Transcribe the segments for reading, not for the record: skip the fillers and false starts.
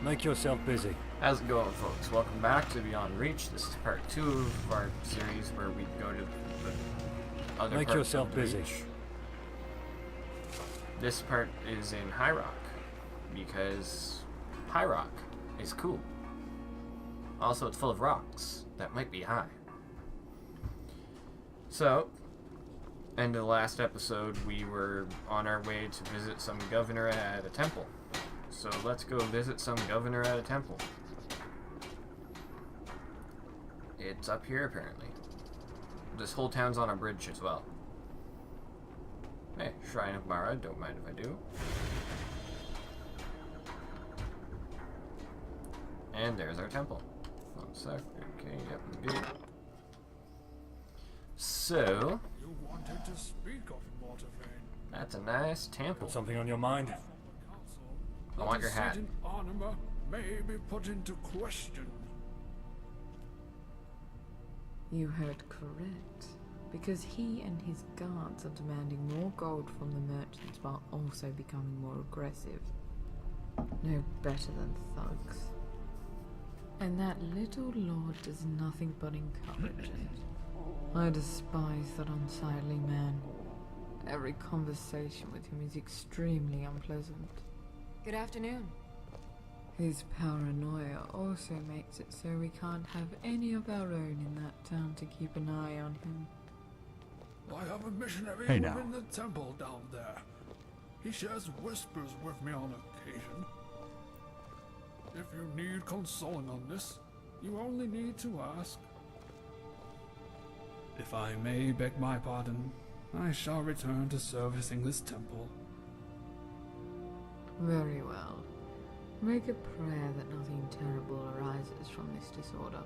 Make yourself busy. How's it going, folks? Welcome back to Beyond Reach. This is part 2 of our series where we go to the other Make part yourself of the busy. Reach. This part is in High Rock because High Rock is cool. Also, it's full of rocks that might be high. So, end of the last episode, we were on our way to visit some governor at a temple. So let's go visit some governor at a temple. It's up here, apparently. This whole town's on a bridge as well. Hey, Shrine of Mara, don't mind if I do. And there's our temple. One sec. Okay, yep, I'm good. So, You wanted to speak of Mortavane. that's a nice temple. Got something on your mind? I want your hat. Anima may be put into question. You heard correct. Because he and his guards are demanding more gold from the merchants while also becoming more aggressive. No better than thugs. And that little lord does nothing but encourage it. I despise that unsightly man. Every conversation with him is extremely unpleasant. Good afternoon. His paranoia also makes it so we can't have any of our own in that town to keep an eye on him. I have a missionary Hey, now. within the temple down there. He shares whispers with me on occasion. If you need consoling on this, you only need to ask. If I may beg my pardon, I shall return to servicing this temple. Very well. Make a prayer that nothing terrible arises from this disorder.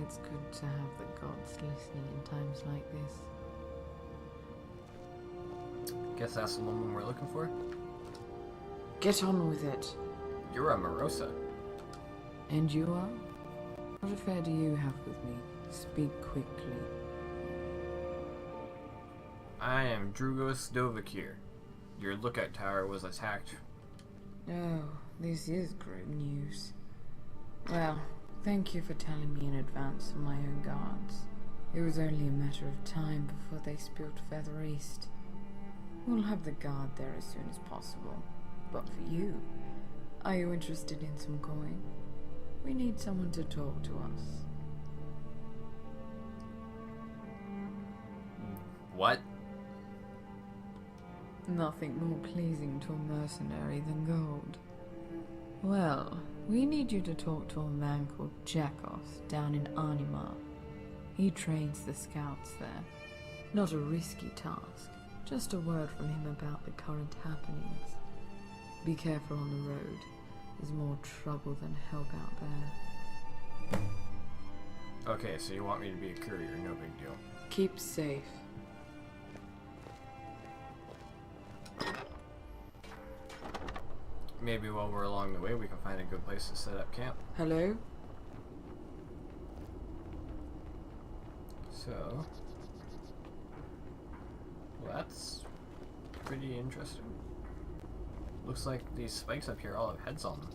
It's good to have the gods listening in times like this. Guess that's the woman we're looking for. Get on with it. You're a Morosa. And you are? What affair do you have with me? Speak quickly. I am Drugos Dovakir. Your lookout tower was attacked. Oh, this is great news. Well, thank you for telling me in advance of my own guards. It was only a matter of time before they spilled further east. We'll have the guard there as soon as possible. But for you, are you interested in some coin? We need someone to talk to us. What? Nothing more pleasing to a mercenary than gold. Well, we need you to talk to a man called Jakos down in Anima. He trains the scouts there. Not a risky task, just a word from him about the current happenings. Be careful on the road. There's more trouble than help out there. Okay, so you want me to be a courier, no big deal. Keep safe. Maybe while we're along the way we can find a good place to set up camp. Hello? So, well, that's pretty interesting. Looks like these spikes up here all have heads on them.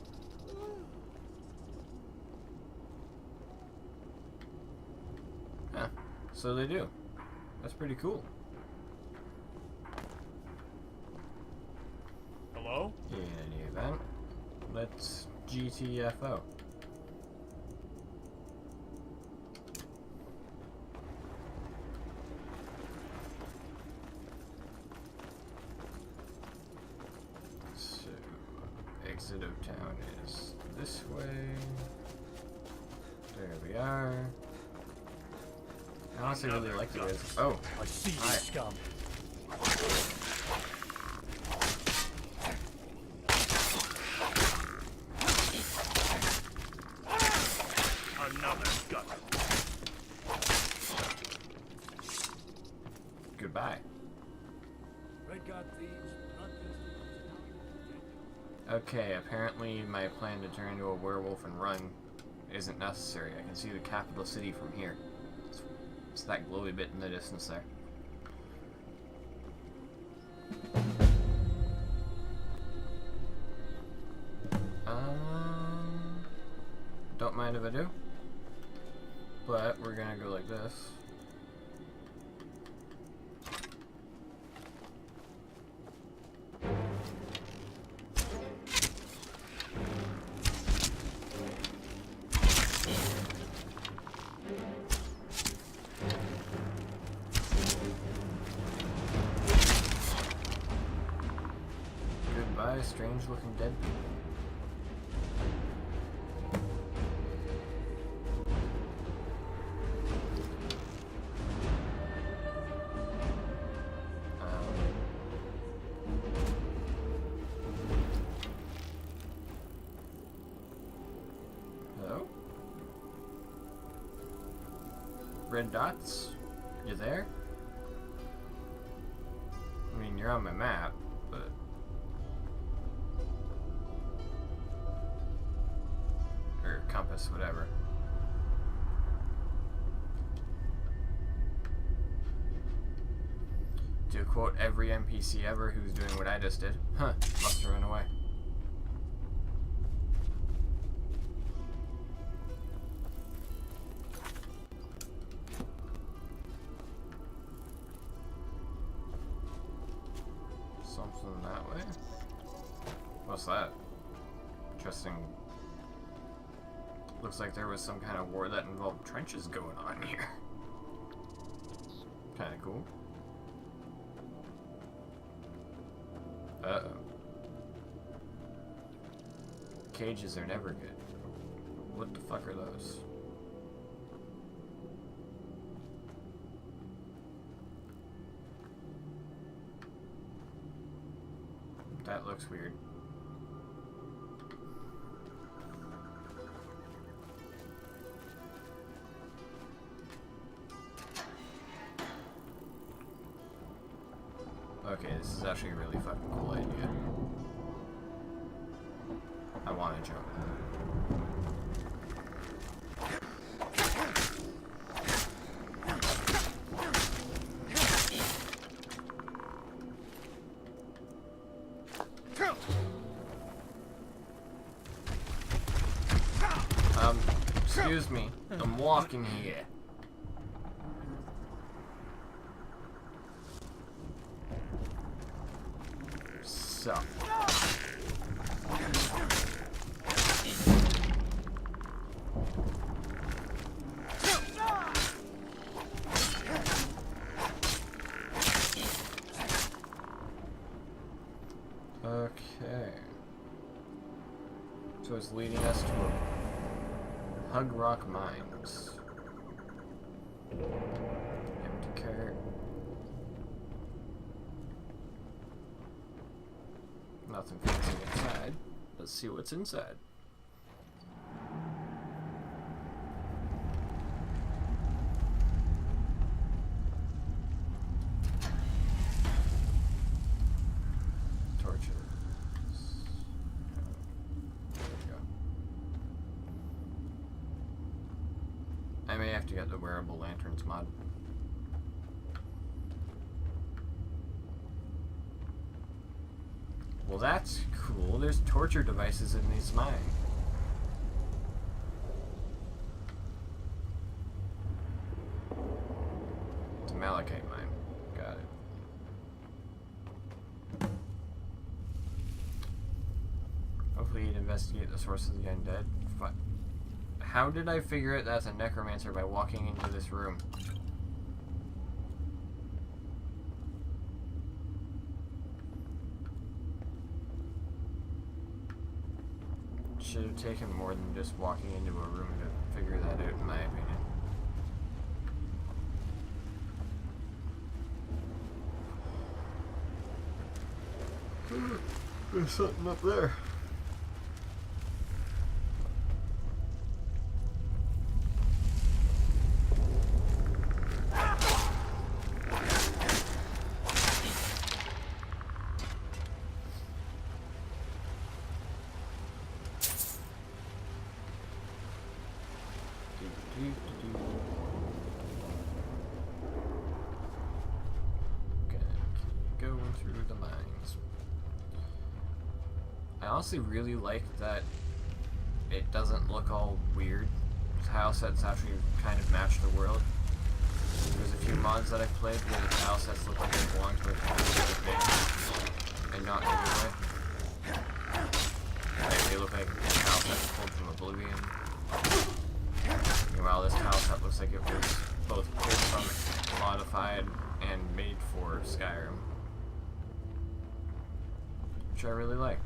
Huh, so they do. That's pretty cool. Hello? In any event, let's GTFO. So, exit of town is this way. There we are. I honestly really like the way this. Oh, I see you, Hi. scum. Another gut. goodbye. Red Guard thieves, Okay, apparently my plan to turn into a werewolf and run isn't necessary. I can see the capital city from here. It's that glowy bit in the distance there. mind if I do. But we're gonna go like this. Goodbye, strange looking dead people. Hello? Red dots? You there? I mean, you're on my map, but... or compass, whatever. To quote every NPC ever who's doing what I just did. Huh, must have run away. Something that way? What's that? Interesting. Looks like there was some kind of war that involved trenches going on here. Kinda cool. Uh-oh. Cages are never good. What the fuck are those? That looks weird. Okay, this is actually a really fucking cool idea. I want to jump. Excuse me, I'm walking here. So. Okay. So it's leading us to a Hug Rock Mines. Empty cart. Nothing fancy inside. Let's see what's inside. Torches. There we go. I may have to get the wearable lanterns mod. Well, that's cool. There's torture devices in these mines. It's a malachite mine. Got it. Hopefully you'd investigate the source of the undead. How did I figure out that's a necromancer by walking into this room? Should have taken more than just walking into a room to figure that out, in my opinion. There's something up there. Going through the mines. I honestly really like that it doesn't look all weird. Tile sets actually kind of match the world. There's a few mods that I've played where the tile sets look like they belong to a completely different thing, and not in a good way. Like, they look like tile sets pulled from Oblivion. Meanwhile, this tile set looks like it was both pulled from, modified, and made for Skyrim. Which I really like.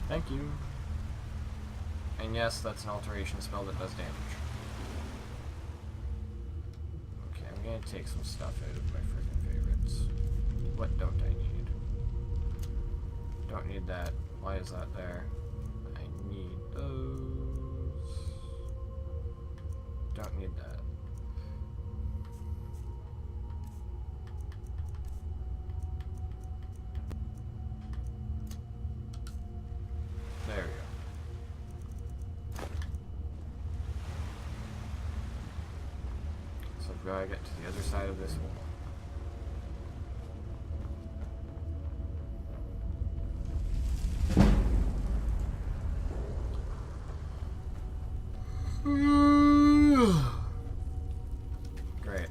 Thank you. And yes, that's an alteration spell that does damage. Okay, I'm gonna take some stuff out of my freaking favorites. What don't I need? Don't need that. Why is that there? I need those. Don't need that. There we go. So I've got to get to the other side of this wall. Great.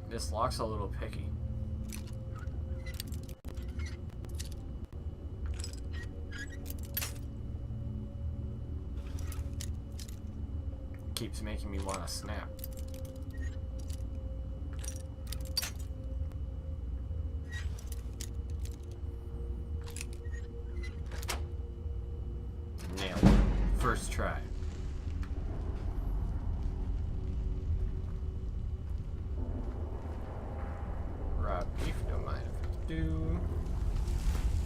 This lock's a little picky. Keeps making me want to snap. Nailed it. First try. Raw beef, don't mind if I do.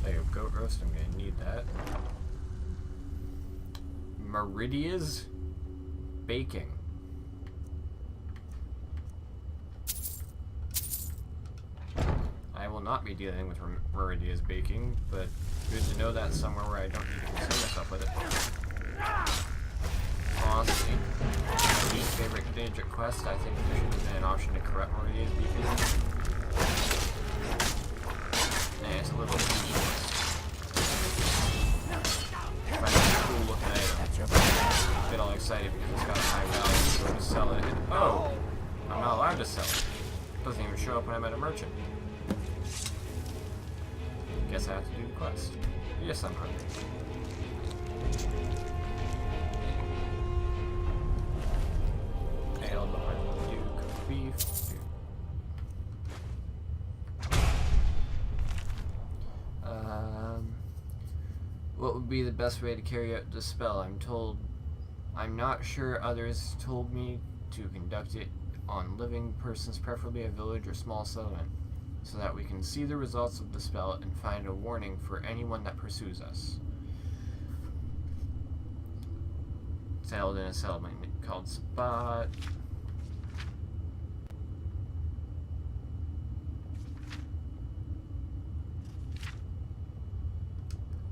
There you go, goat roast, I'm gonna need that. Meridia's baking. I will not be dealing with Meridia's baking, but good to know that somewhere where I don't need to concern myself with it. Honestly, my least favorite Daedric quest, I think there should have been an option to corrupt Meridia's baking. Nah, it's a little too I find it a cool looking item. Get all excited because it's got a high value, so to sell it. And, oh! I'm not allowed to sell it. Doesn't even show up when I'm at a merchant. Guess I have to do the quest. Yes, I'm hungry. Ale, do cooked beef. What would be the best way to carry out the spell? I'm not sure. Others told me to conduct it on living persons, preferably a village or small settlement, so that we can see the results of the spell and find a warning for anyone that pursues us. It's held in a settlement called Spot.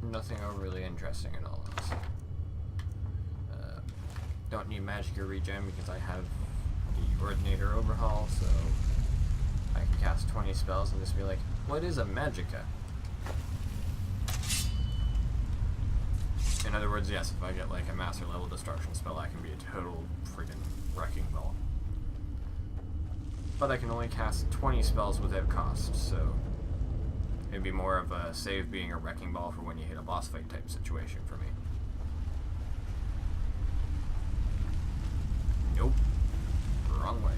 Nothing overly interesting at all. Don't need magic or regen because I have the Ordinator Overhaul, so I can cast 20 spells and just be like, what is a magicka? In other words, yes, if I get like a master level destruction spell, I can be a total friggin' wrecking ball. But I can only cast 20 spells without cost, so it It'd be more of a save being a wrecking ball for when you hit a boss fight type situation for me. Nope. Wrong way.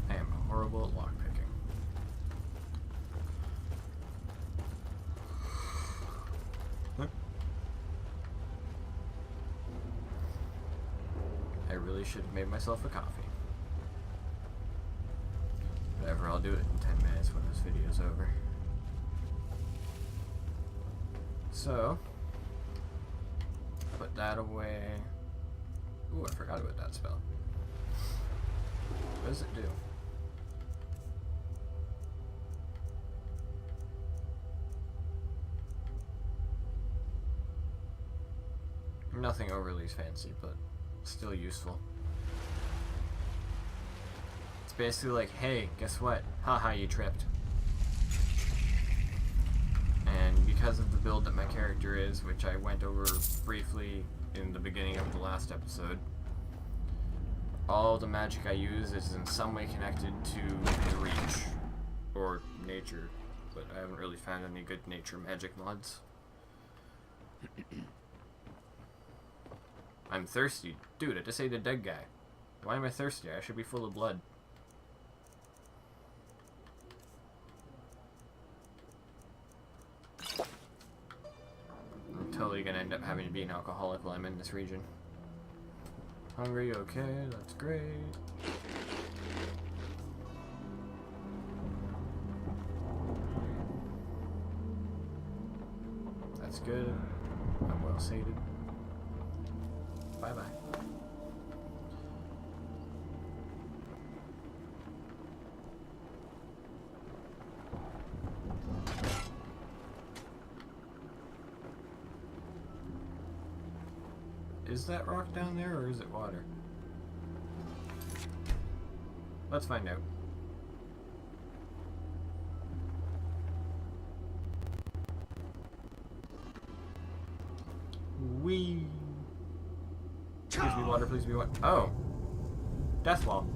I am horrible at lockpicking. Huh? I really should have made myself a coffee. Whatever, I'll do it in 10 minutes when this video's over. So, put that away. Ooh, I forgot about that spell. What does it do? Nothing overly fancy, but still useful. It's basically like, hey, guess what? Haha, you tripped. And because of the build that my character is, which I went over briefly in the beginning of the last episode, all the magic I use is in some way connected to the reach or nature, but I haven't really found any good nature magic mods. I'm thirsty. Dude, I just ate a dead guy. Why am I thirsty? I should be full of blood. I'm totally gonna end up having to be an alcoholic while I'm in this region. Hungry? Okay, that's great. That's good. I'm well sated. Bye-bye. Is that rock down there, or is it water? Let's find out. Wee. Please be water, please be water. Oh. Death wall.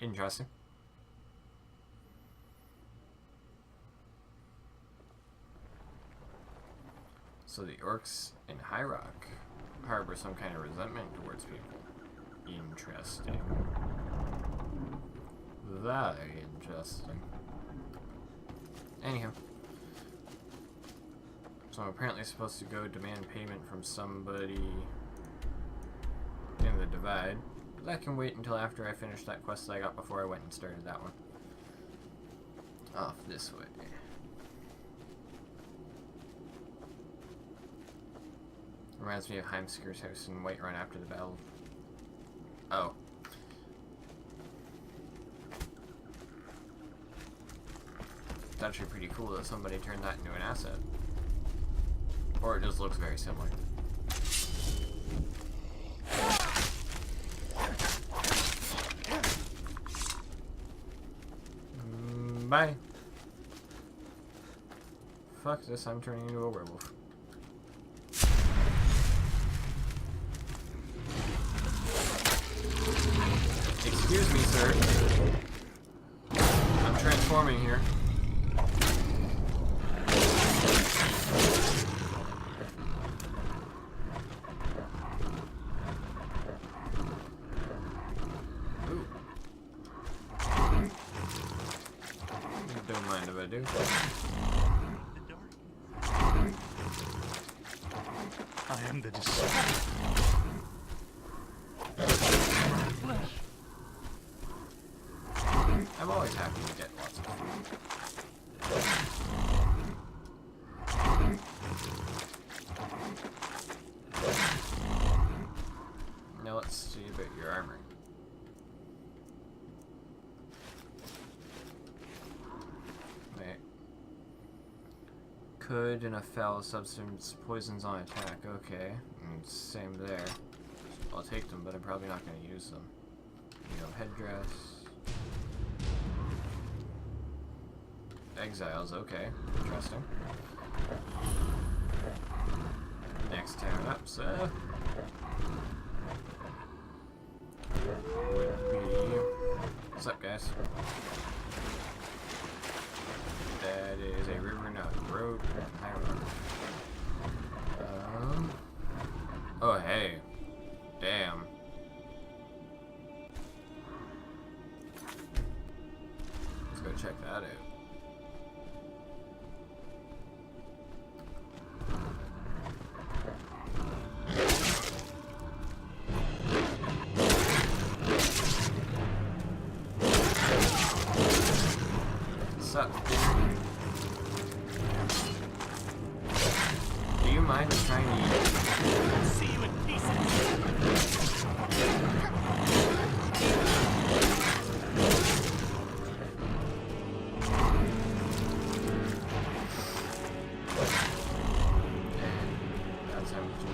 Interesting. So the orcs in High Rock harbor some kind of resentment towards people. Interesting. Very interesting. Anyhow. So I'm apparently supposed to go demand payment from somebody in the Divide. But that can wait until after I finish that quest I got before I went and started that one. Off this way. Reminds me of Heimskir's house in Whiterun after the battle. Oh. It's actually pretty cool that somebody turned that into an asset. Or it just looks very similar. Bye. Fuck this, I'm turning into a werewolf. Excuse me, sir. I'm transforming here. Ooh. Don't mind if I do. I am the destroyer. I'm always happy to get lots of food. Now let's see about your armor. Wait. Could in a foul substance poisons on attack. Okay. And same there. I'll take them, but I'm probably not going to use them. You know, headdress. Exiles, okay. Interesting. Next town up, so would be What's up, guys? That is a river, not a road. High road. Oh, hey. Damn. Let's go check that out. What's up? Do you mind us trying to eat? See you in pieces. That's empty.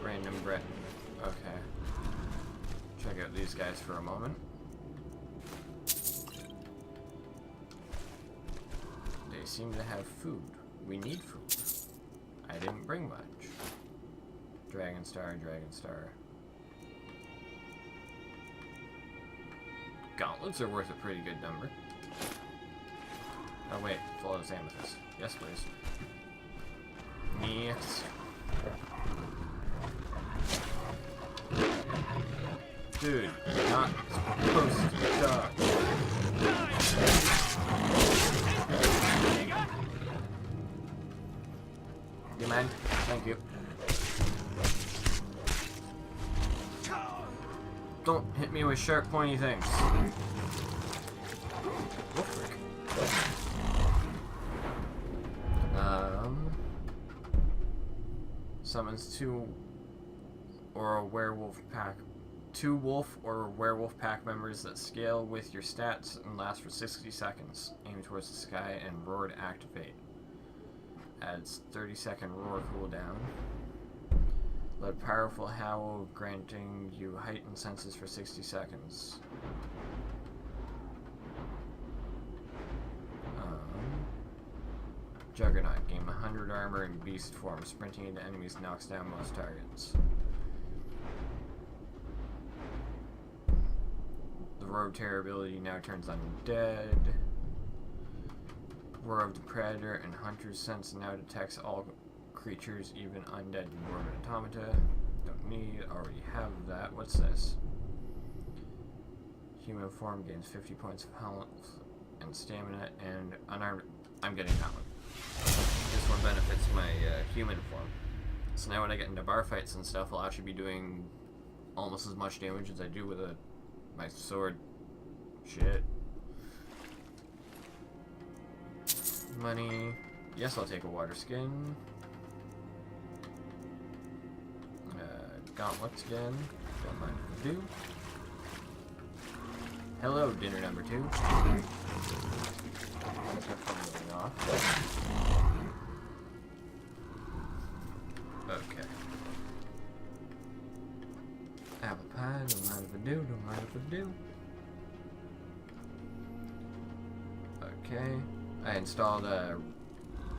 Random Brett. Okay. Check out these guys for a moment. They seem to have food. We need food. I didn't bring much. Dragon Star, Dragon Star. Gauntlets are worth a pretty good number. Oh wait, flawless amethyst. Yes, please. Yes. Dude, you're not supposed to die. You mind? Thank you. Don't hit me with sharp, pointy things. Oh, frick. Summons two wolf or werewolf pack members that scale with your stats and last for 60 seconds. Aim towards the sky and roar to activate. Adds 30-second roar cooldown. Let powerful howl, granting you heightened senses for 60 seconds. Juggernaut, gain 100 armor in beast form. Sprinting into enemies knocks down most targets. The Rogue Terror ability now turns undead. Roar of the Predator and Hunter's Sense now detects all creatures, even undead. Roar of Automata. Don't need, already have that. What's this? Human form gains 50 points of health and stamina, and unarmed. I'm getting that one. This one benefits my human form. So now when I get into bar fights and stuff, I'll actually be doing almost as much damage as I do with my sword. Shit. Money. Yes, I'll take a water skin. Gauntlets again. Don't mind if I do. Hello, dinner number 2. Okay. Apple pie, don't mind if I do, don't mind if I do. Okay. I installed a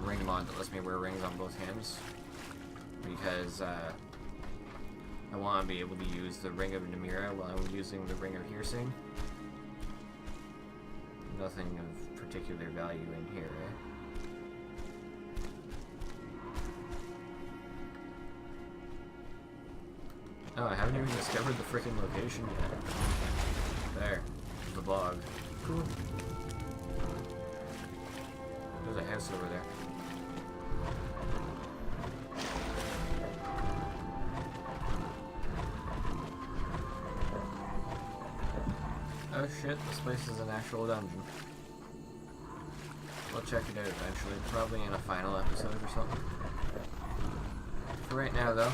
ring mod that lets me wear rings on both hands. Because, I want to be able to use the Ring of Namira while I'm using the Ring of Hearsing. Nothing of particular value in here, eh? Oh, I haven't even discovered the frickin' location yet. There. The bog. Cool. There's a house over there. Oh shit, this place is an actual dungeon. We'll check it out eventually, probably in a final episode or something. For right now though,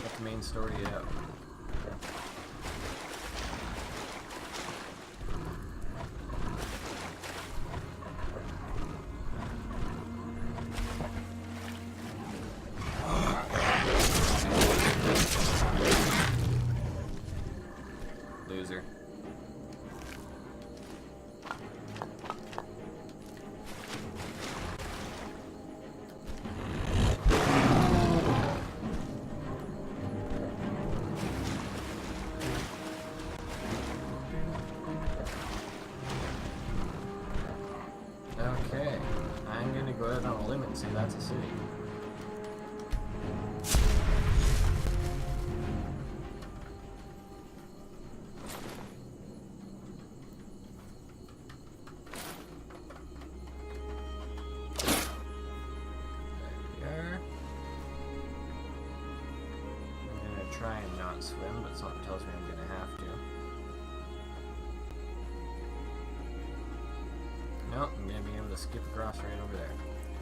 let the main story out. Loser. that's a city. Try and not swim, but something tells me I'm gonna have to. Nope, I'm gonna be able to skip across right over there.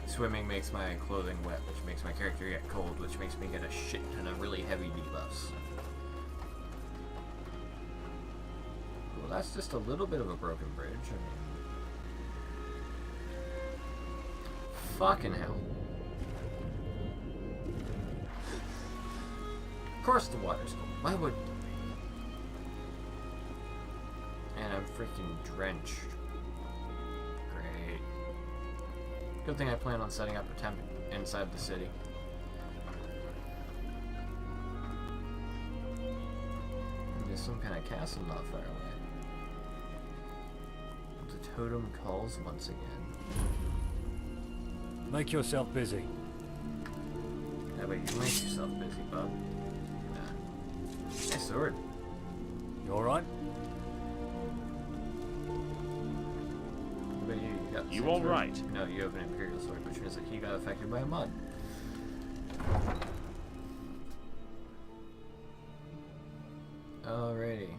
Swimming makes my clothing wet, which makes my character get cold, which makes me get a shit ton of really heavy debuffs. Well, that's just a little bit of a broken bridge. I mean, fucking hell. Of course the water's cold. Why would... And I'm freaking drenched. Great. Good thing I plan on setting up a tent inside the city. There's some kind of castle not far away. The totem calls once again. Make yourself busy. That way you make yourself busy, bub. Nice sword. You alright? But you got the You same all sword? right? No, you have an Imperial sword, which means that he got affected by a mud. Alrighty.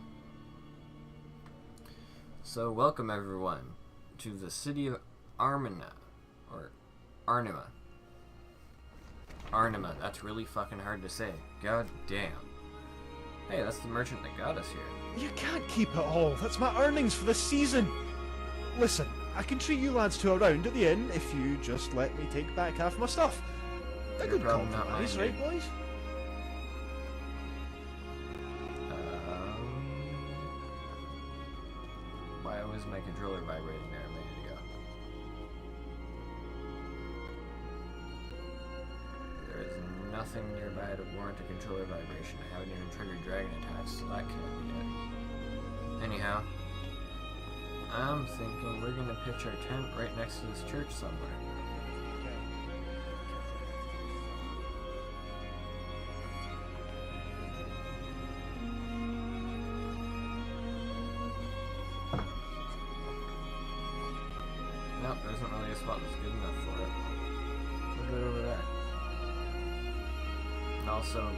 So, welcome everyone to the city of Armina. Or Arnima. Arnima, that's really fucking hard to say. God damn. Hey, that's the merchant that got us here. You can't keep it all. That's my earnings for this season. Listen, I can treat you lads to a round at the inn if you just let me take back half my stuff. A Your good problem, not compromise, mine, right, boys? Why was my controller vibrating there a minute ago? There is nothing nearby to warrant a controller vibration. I haven't even triggered dragon attacks, so that can't be it. Anyhow, I'm thinking we're gonna pitch our tent right next to this church somewhere. Nope, there isn't really a spot that's good enough for it. We'll do it over there. And also,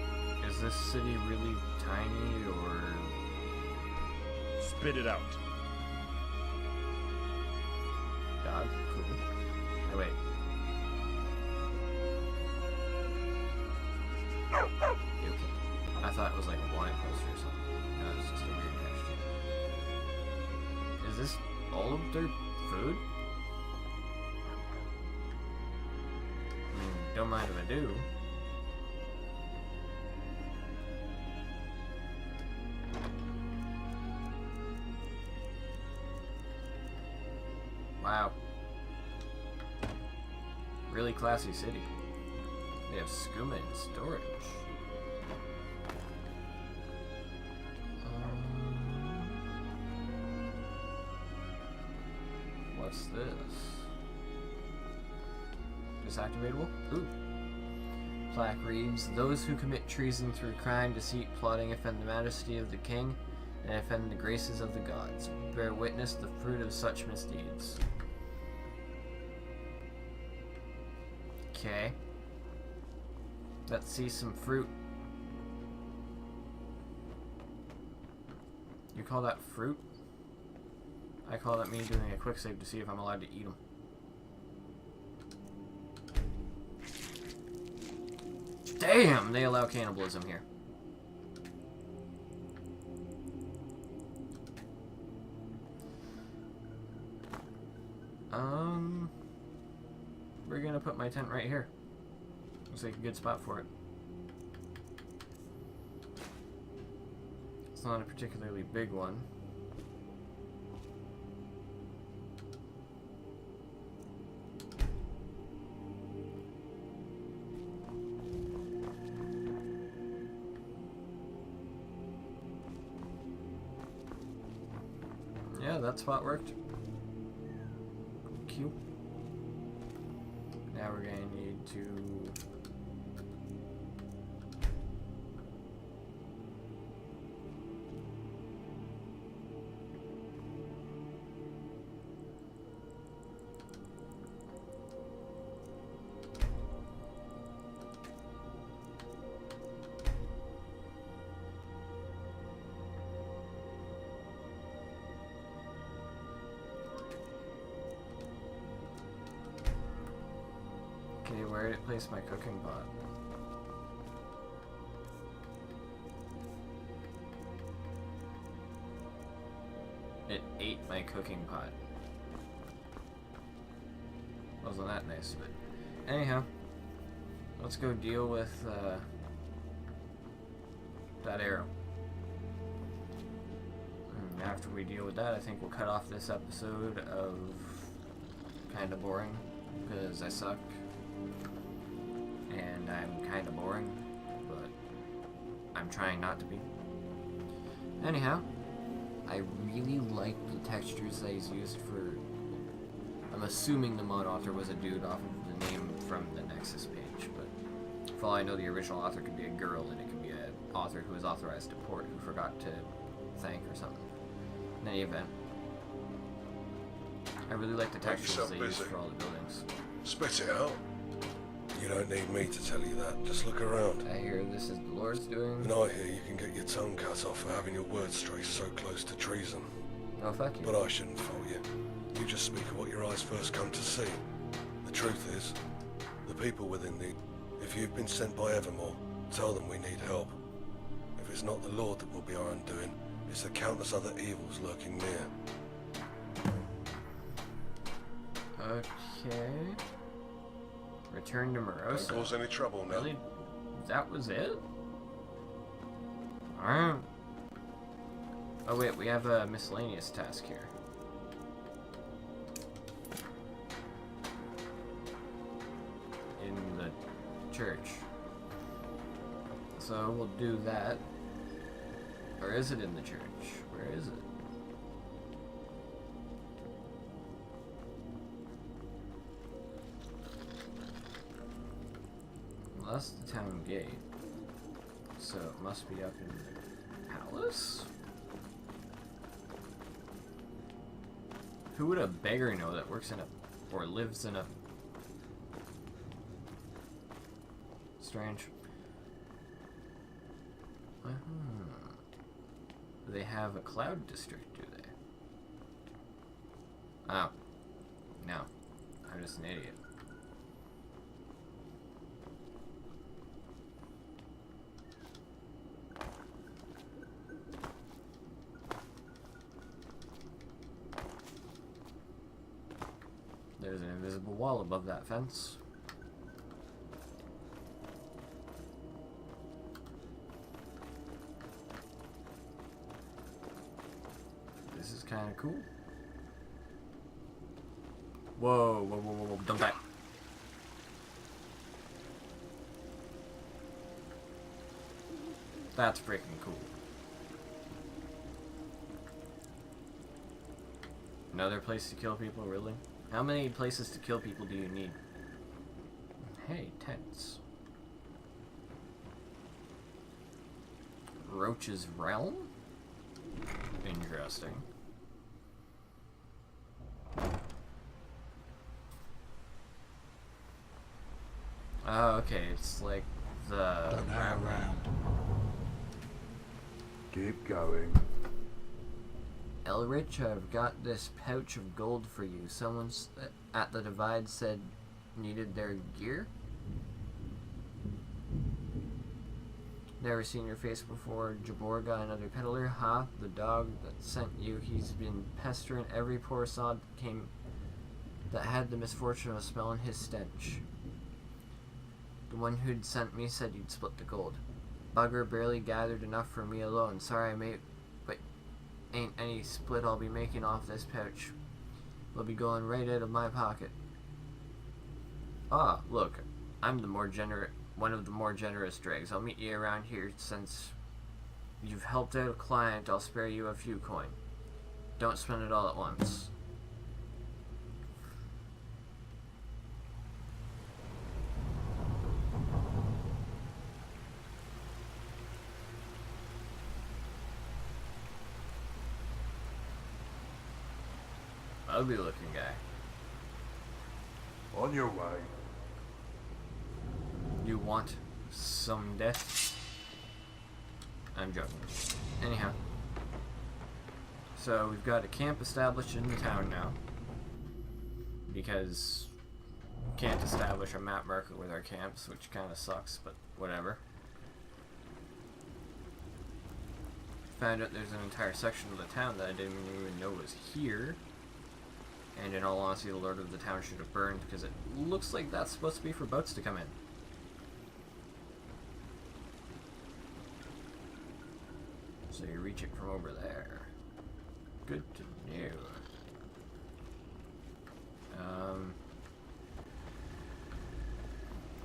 is this city really tiny, or... Spit it out. Dog? Cool. Oh, wait. Okay. I thought it was like a blind poster or something. No, it's just a weird texture. Is this all of their food? I mean, don't mind if I do. Wow. Really classy city. They have skooma in storage. What's this? Disactivatable? Ooh. Plaque reads, those who commit treason through crime, deceit, plotting, offend the majesty of the king, and offend the graces of the gods. Bear witness the fruit of such misdeeds. Okay. Let's see some fruit. You call that fruit? I call that me doing a quick save to see if I'm allowed to eat them. Damn, they allow cannibalism here. We're gonna put my tent right here. Looks like a good spot for it. It's not a particularly big one. Yeah, that spot worked. Cute. Now we're gonna need to... Okay, where did it place my cooking pot? It ate my cooking pot. Wasn't that nice of it? Anyhow, let's go deal with that arrow. And after we deal with that, I think we'll cut off this episode of Kinda Boring, because I suck. And I'm kinda boring, but I'm trying not to be. Anyhow, I really like the textures that he's used for... I'm assuming the mod author was a dude off of the name from the Nexus page, but for all I know, the original author could be a girl, and it could be an author who was authorized to port who forgot to thank or something. In any event, I really like the textures they use for all the buildings. Spit it out. You don't need me to tell you that. Just look around. I hear this is the Lord's doing. And I hear you can get your tongue cut off for having your words stray so close to treason. Oh, fuck you. But I shouldn't fault you. You just speak of what your eyes first come to see. The truth is, the people within need. If you've been sent by Evermore, tell them we need help. If it's not the Lord that will be our undoing, it's the countless other evils lurking near. Okay. Return to Morosa. Don't cause any trouble now. Really? That was it? Alright. Oh wait, we have a miscellaneous task here. In the church. So we'll do that. Or is it in the church? Where is it? Well, that's the town gate. So it must be up in the palace? Who would a beggar know that works in a... or lives in a... Strange. Do they have a cloud district, do they? Oh. No. I'm just an idiot. There's an invisible wall above that fence. This is kind of cool. Whoa, whoa, whoa, whoa, whoa, don't die. That's freaking cool. Another place to kill people, really? How many places to kill people do you need? Hey, tents. Roach's Realm? Interesting. Oh, okay, it's like the... round. Keep going. Elrich, I've got this pouch of gold for you. Someone's at the Divide said needed their gear. Never seen your face before. Jaborga, another peddler. Ha, the dog that sent you. He's been pestering every poor sod that had the misfortune of smelling his stench. The one who'd sent me said you'd split the gold. Bugger barely gathered enough for me alone. Sorry, mate, but ain't any split I'll be making off this pouch. Will be going right out of my pocket. Ah, look, I'm the one of the more generous dregs. I'll meet you around here since you've helped out a client. I'll spare you a few coin. Don't spend it all at once. ugly looking guy. On your way. You want some death? I'm joking. Anyhow. So we've got a camp established in the town now. Because we can't establish a map marker with our camps, which kind of sucks, but whatever. Found out there's an entire section of the town that I didn't even know was here. And in all honesty, the Lord of the town should have burned, because it looks like that's supposed to be for boats to come in. So you reach it from over there. Good to know.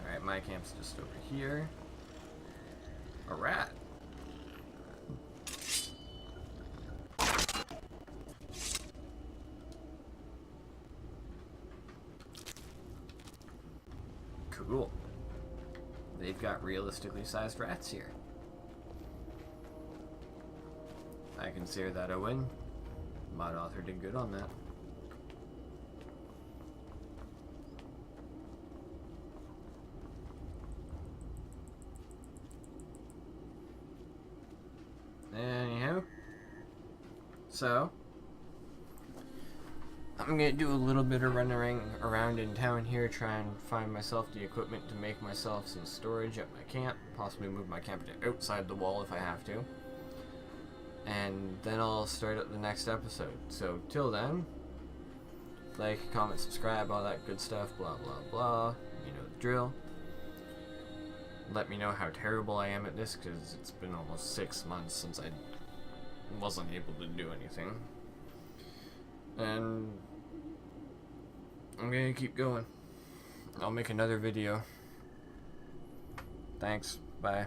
Alright, my camp's just over here. A rat. Cool. They've got realistically sized rats here. I consider that a win. Mod author did good on that. Anyhow, so I'm gonna do a little bit of running around in town here, try and find myself the equipment to make myself some storage at my camp, possibly move my camp to outside the wall if I have to, and then I'll start up the next episode. So till then, like, comment, subscribe, all that good stuff, blah blah blah, you know the drill. Let me know how terrible I am at this, because it's been almost 6 months since I wasn't able to do anything. And I'm gonna keep going. I'll make another video. Thanks. Bye.